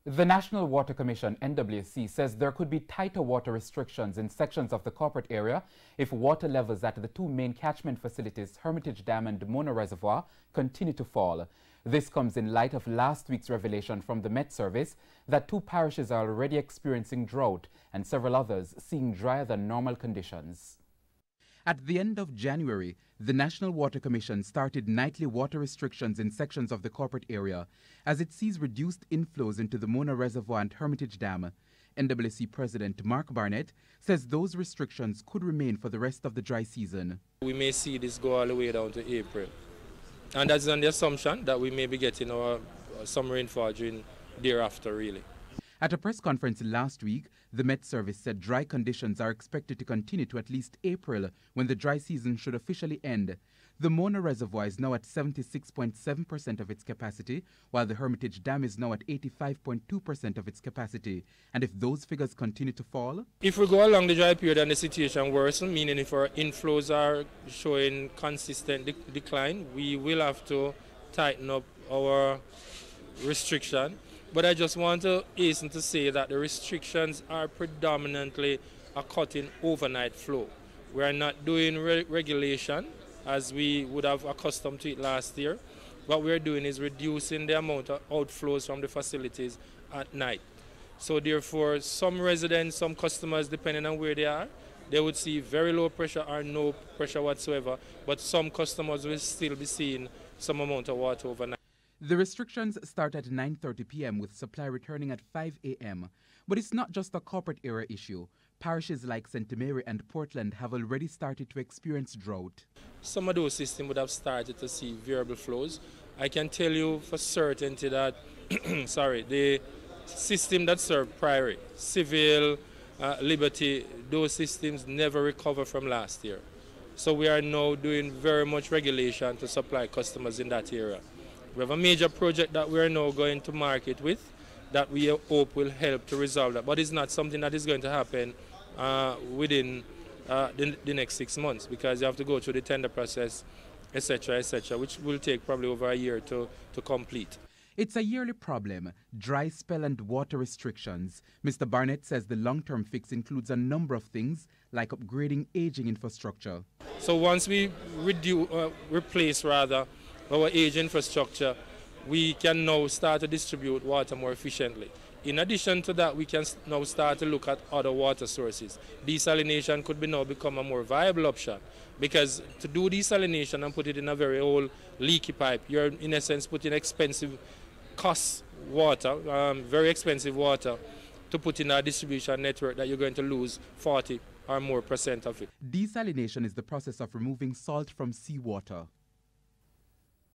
The National Water Commission, NWC, says there could be tighter water restrictions in sections of the corporate area if water levels at the two main catchment facilities, Hermitage Dam and Mona Reservoir, continue to fall. This comes in light of last week's revelation from the Met Service that two parishes are already experiencing drought and several others seeing drier than normal conditions. At the end of January, the National Water Commission started nightly water restrictions in sections of the corporate area as it sees reduced inflows into the Mona Reservoir and Hermitage Dam. NWC President Mark Barnett says those restrictions could remain for the rest of the dry season. We may see this go all the way down to April. And that's on the assumption that we may be getting our some rainfall during thereafter, really. At a press conference last week, the Met Service said dry conditions are expected to continue to at least April, when the dry season should officially end. The Mona Reservoir is now at 76.7% of its capacity, while the Hermitage Dam is now at 85.2% of its capacity. And if those figures continue to fall? If we go along the dry period and the situation worsens, meaning if our inflows are showing consistent decline, we will have to tighten up our restriction. But I just want to hasten to say that the restrictions are predominantly a cutting overnight flow. We are not doing regulation as we would have accustomed to it last year. What we are doing is reducing the amount of outflows from the facilities at night. So therefore, some residents, some customers, depending on where they are, they would see very low pressure or no pressure whatsoever, but some customers will still be seeing some amount of water overnight. The restrictions start at 9:30 p.m. with supply returning at 5 a.m. But it's not just a corporate area issue. Parishes like St. Mary and Portland have already started to experience drought. Some of those systems would have started to see variable flows. I can tell you for certainty that the system that served Priory, Civil, Liberty, those systems never recover from last year. So we are now doing very much regulation to supply customers in that area. We have a major project that we are now going to market with that we hope will help to resolve that. But it's not something that is going to happen within the next 6 months, because you have to go through the tender process, etc., which will take probably over a year to complete. It's a yearly problem, dry spell and water restrictions. Mr. Barnett says the long-term fix includes a number of things like upgrading aging infrastructure. So once we replace our age infrastructure, we can now start to distribute water more efficiently. In addition to that, we can now start to look at other water sources. Desalination could now become a more viable option, because to do desalination and put it in a very old leaky pipe, you're in essence putting expensive cost water, very expensive water, to put in a distribution network that you're going to lose 40% or more of it. Desalination is the process of removing salt from seawater.